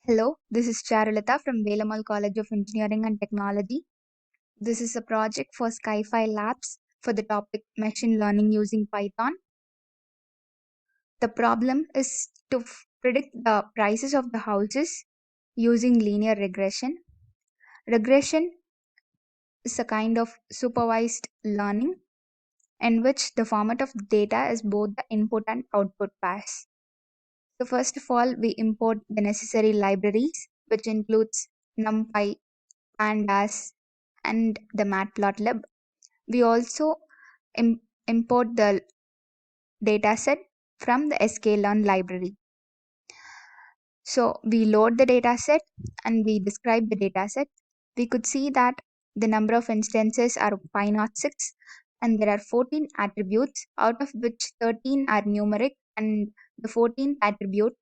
Hello, this is Charulata from Velamal College of Engineering and Technology. This is a project for Skyfi Labs for the topic machine learning using Python. The problem is to predict the prices of the houses using linear regression. Regression is a kind of supervised learning in which the format of data is both the input and output pairs. So first of all, we import the necessary libraries, which includes NumPy, Pandas, and the Matplotlib. We also import the dataset from the sklearn library. So we load the dataset and we describe the dataset. We could see that the number of instances are pi naught 6 and there are 14 attributes, out of which 13 are numeric, and the 14th attribute,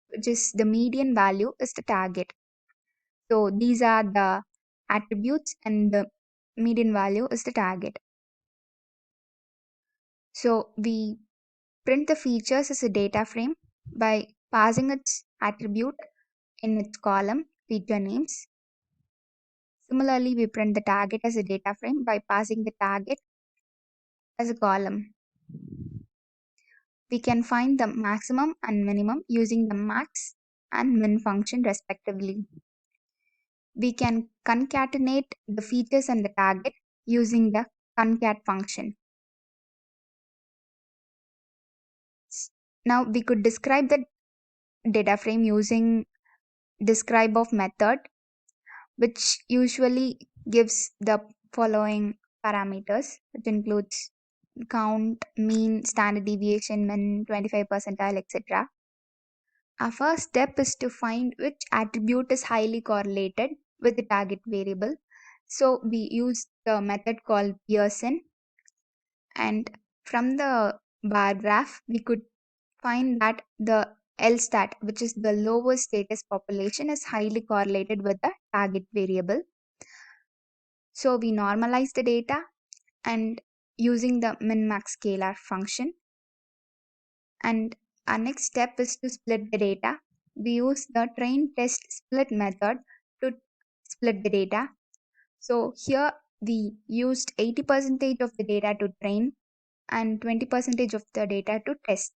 which is the median value, is the target. So these are the attributes and the median value is the target. So we print the features as a data frame by passing its attribute in its column feature names. Similarly, we print the target as a data frame by passing the target as a column. We can find the maximum and minimum using the max and min function respectively. We can concatenate the features and the target using the concat function. Now we could describe the data frame using describe of method, which usually gives the following parameters, which includes count, mean, standard deviation, min, 25 percentile, etc. Our first step is to find which attribute is highly correlated with the target variable. So we use the method called Pearson, and from the bar graph we could find that the LSTAT, which is the lowest status population, is highly correlated with the target variable. So we normalize the data and using the min-max scalar function. And our next step is to split the data. We use the train test split method to split the data. So here we used 80% of the data to train and 20% of the data to test.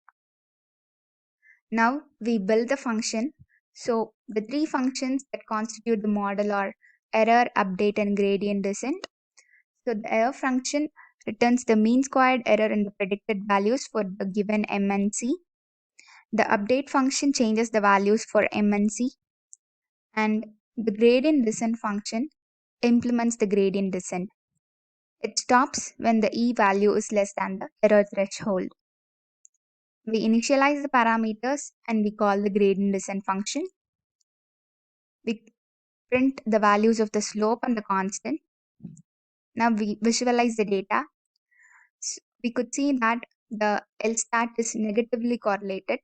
Now we build the function. So the three functions that constitute the model are error, update, and gradient descent. So the error function returns the mean squared error in the predicted values for the given m and c. The update function changes the values for m and c. And the gradient descent function implements the gradient descent. It stops when the e value is less than the error threshold. We initialize the parameters and we call the gradient descent function. We print the values of the slope and the constant. Now we visualize the data. We could see that the LSTAT is negatively correlated.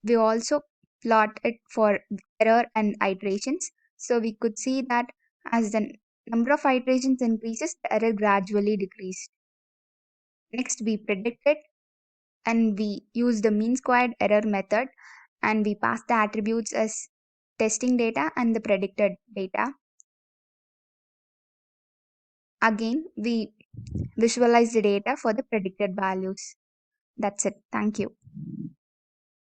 We also plot it for error and iterations. So we could see that as the number of iterations increases, the error gradually decreased. Next, we predict it and we use the mean squared error method and we pass the attributes as testing data and the predicted data. Again, we visualize the data for the predicted values. That's it. Thank you.